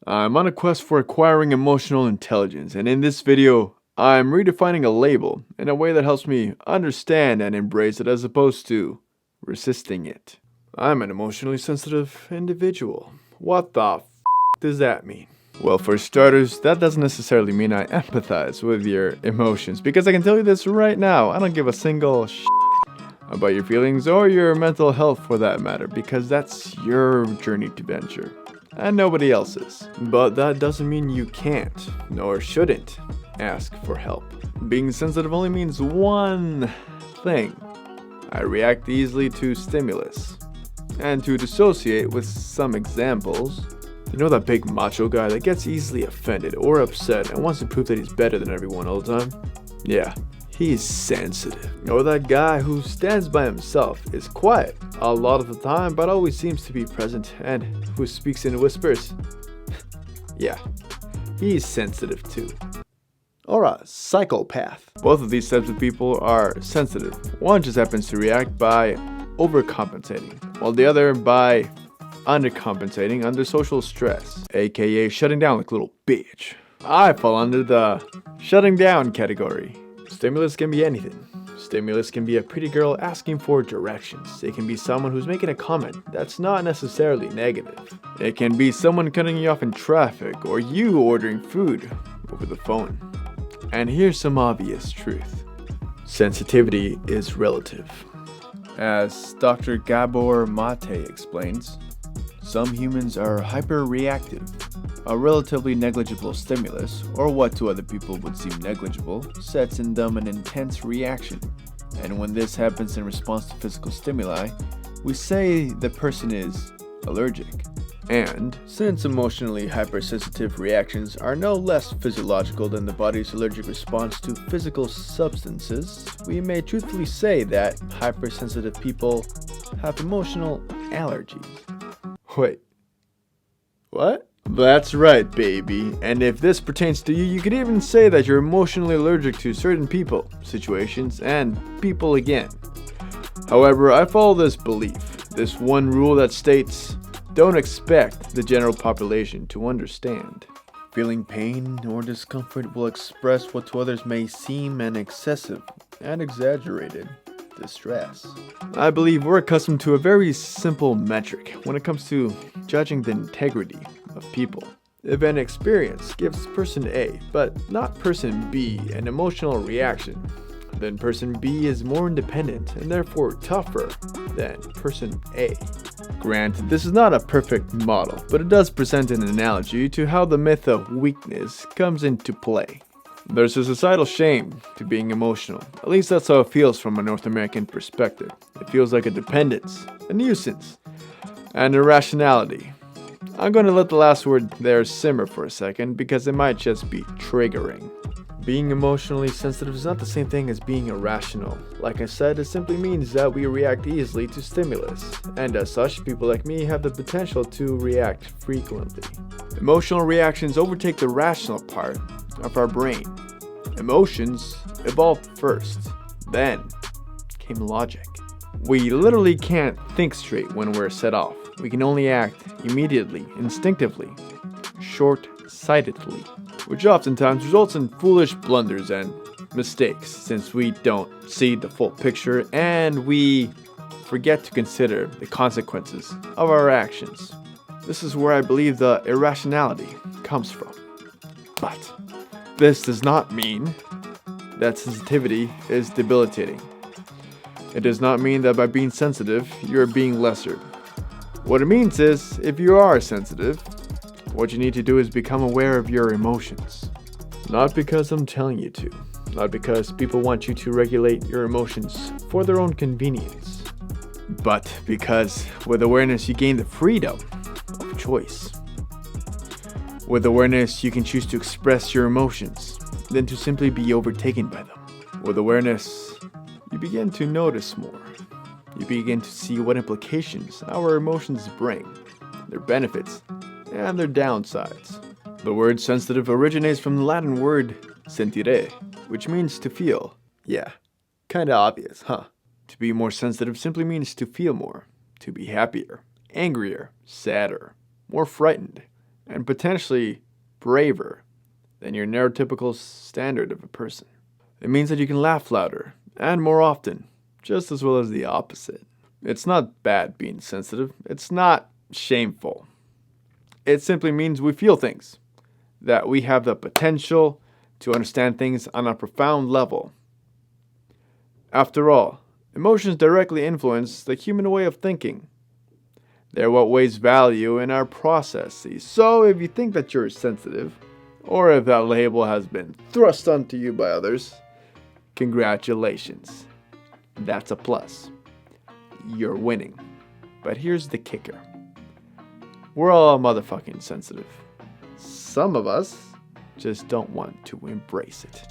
I'm on a quest for acquiring emotional intelligence, and in this video, I'm redefining a label in a way that helps me understand and embrace it as opposed to resisting it. I'm an emotionally sensitive individual. What the f does that mean? Well, for starters, that doesn't necessarily mean I empathize with your emotions, because I can tell you this right now, I don't give a single about your feelings or your mental health for that matter, because that's your journey to venture and nobody else's. But that doesn't mean you can't, nor shouldn't, ask for help. Being sensitive only means one thing. I react easily to stimulus. And to dissociate with some examples, you know that big macho guy that gets easily offended or upset and wants to prove that he's better than everyone all the time? Yeah, he's sensitive. Or that guy who stands by himself, is quiet a lot of the time but always seems to be present and who speaks in whispers. Yeah, he's sensitive too. Or a psychopath. Both of these types of people are sensitive. One just happens to react by overcompensating, while the other by undercompensating under social stress, aka shutting down like a little bitch. I fall under the shutting down category. Stimulus can be anything. Stimulus can be a pretty girl asking for directions. It can be someone who's making a comment that's not necessarily negative. It can be someone cutting you off in traffic or you ordering food over the phone. And here's some obvious truth. Sensitivity is relative. As Dr. Gabor Mate explains, some humans are hyperreactive. A relatively negligible stimulus, or what to other people would seem negligible, sets in them an intense reaction. And when this happens in response to physical stimuli, we say the person is allergic. And since emotionally hypersensitive reactions are no less physiological than the body's allergic response to physical substances, we may truthfully say that hypersensitive people have emotional allergies. Wait. What? That's right, baby. And if this pertains to you, you could even say that you're emotionally allergic to certain people, situations, and people again. However, I follow this belief, this one rule that states, don't expect the general population to understand. Feeling pain or discomfort will express what to others may seem an excessive and exaggerated distress. I believe we're accustomed to a very simple metric when it comes to judging the integrity of people. If an experience gives person A, but not person B, an emotional reaction, then person B is more independent and therefore tougher than person A. Granted, this is not a perfect model, but it does present an analogy to how the myth of weakness comes into play. There's a societal shame to being emotional. At least that's how it feels from a North American perspective. It feels like a dependence, a nuisance, and irrationality. I'm going to let the last word there simmer for a second because it might just be triggering. Being emotionally sensitive is not the same thing as being irrational. Like I said, it simply means that we react easily to stimulus, and as such, people like me have the potential to react frequently. Emotional reactions overtake the rational part of our brain. Emotions evolved first, then came logic. We literally can't think straight when we're set off. We can only act immediately, instinctively, short-sightedly, which oftentimes results in foolish blunders and mistakes since we don't see the full picture and we forget to consider the consequences of our actions. This is where I believe the irrationality comes from. But this does not mean that sensitivity is debilitating. It does not mean that by being sensitive, you're being lesser. What it means is, if you are sensitive, what you need to do is become aware of your emotions. Not because I'm telling you to. Not because people want you to regulate your emotions for their own convenience. But because with awareness you gain the freedom of choice. With awareness you can choose to express your emotions, than to simply be overtaken by them. With awareness, you begin to notice more. You begin to see what implications our emotions bring, their benefits, and their downsides. The word sensitive originates from the Latin word sentire, which means to feel. Yeah, kinda obvious, huh? To be more sensitive simply means to feel more, to be happier, angrier, sadder, more frightened, and potentially braver than your neurotypical standard of a person. It means that you can laugh louder and more often, just as well as the opposite. It's not bad being sensitive. It's not shameful. It simply means we feel things, that we have the potential to understand things on a profound level. After all, emotions directly influence the human way of thinking. They're what weighs value in our processes. So if you think that you're sensitive, or if that label has been thrust onto you by others, congratulations. That's a plus. You're winning. But here's the kicker. We're all motherfucking sensitive. Some of us just don't want to embrace it.